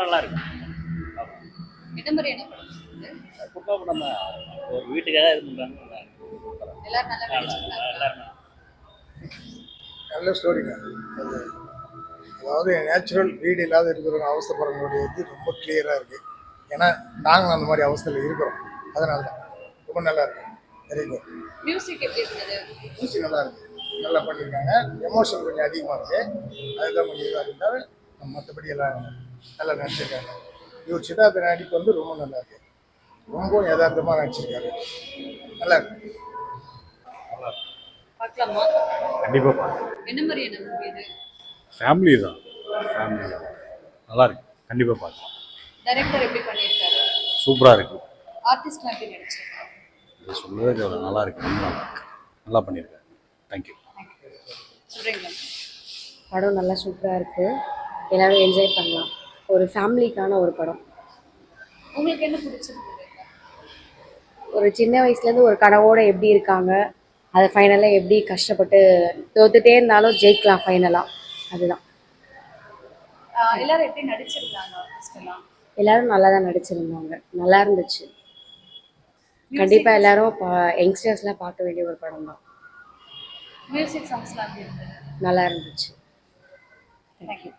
நல்லா இருக்கு. ஆமா. என்ன மாதிரியான படம் இது? குடும்ப படம் தான். ஒரு வீட்டுக்காக இது பண்றாங்க. நல்லா இருக்கு. எல்லாரும் நல்லா நடிச்சிருக்காங்க. எல்லாருமே நல்ல ஸ்டோரிங்க அது. அதாவது நேச்சுரல் வீடு இல்லாத இருக்கிறவங்க அவஸ்தைப்படுறவங்களுடைய இது ரொம்ப கிளியராக இருக்குது. ஏன்னா நாங்களும் அந்த மாதிரி அவஸ்தையில் இருக்கிறோம். அதனால தான் ரொம்ப நல்லா இருக்கு. Very good. மியூசிக் எப்படி இருந்தது? மியூசிக் நல்லா இருக்குது, நல்லா பண்ணியிருக்காங்க. எமோஷன் கொஞ்சம் அதிகமாக இருக்குது, அதுதான் கொஞ்சம் இதாக இருந்தால் மற்றபடி எல்லாம் நல்லா நடிச்சிருக்காங்க. இவர் சித்தார்த்த நடிப்பு வந்து ரொம்ப நல்லா இருக்கு, ரொம்ப யதார்த்தமாக நடிச்சிருக்காரு. நல்லா இருக்கு. பார்க்கலாமா? கண்டிப்பாக பார்க்கலாம். என்ன மாதிரியான மூவி இது? ஃபேமிலி தான், ஃபேமிலி தான், நல்லா இருக்கு. கண்டிப்பாக பார்க்கலாம். டைரக்டர் எப்படி பண்ணியிருக்காரு? சூப்பராக இருக்கு. ஆர்டிஸ்ட்லாம் எப்படி நடிச்சிருக்காரு? இது சொல்லவே தேவை, நல்லா இருக்கு, ரொம்ப நல்லா இருக்கு, நல்லா பண்ணியிருக்காரு. தேங்க்யூ. சொல்கிறீங்களா? படம் நல்லா சூப்பராக இருக்குது, எல்லோரும் என்ஜாய் பண்ணலாம். ஒரு ஃபேமிலிக்கான ஒரு படம். உங்களுக்கு என்ன பிடிச்சிருந்தது? ஒரு சின்ன வயசுலேருந்து ஒரு கனவோடு எப்படி இருக்காங்க, அதை ஃபைனலாக எப்படி கஷ்டப்பட்டு தோத்துட்டே இருந்தாலும் ஜெயிக்கலாம் ஃபைனலாக, அதுதான். எல்லாரும் எப்படி நடிச்சிருந்தாங்க ஃபர்ஸ்ட்லாம்? எல்லோரும் நல்லா தான் நடிச்சிருந்தாங்க, நல்லா இருந்துச்சு. கண்டிப்பாக எல்லோரும் யங்ஸ்டர்ஸ்லாம் பார்க்க வேண்டிய ஒரு படம் தான். மியூசிக் சாங்ஸ்லாம் எப்படி இருந்தது? நல்லா இருந்துச்சு. தேங்க்யூ.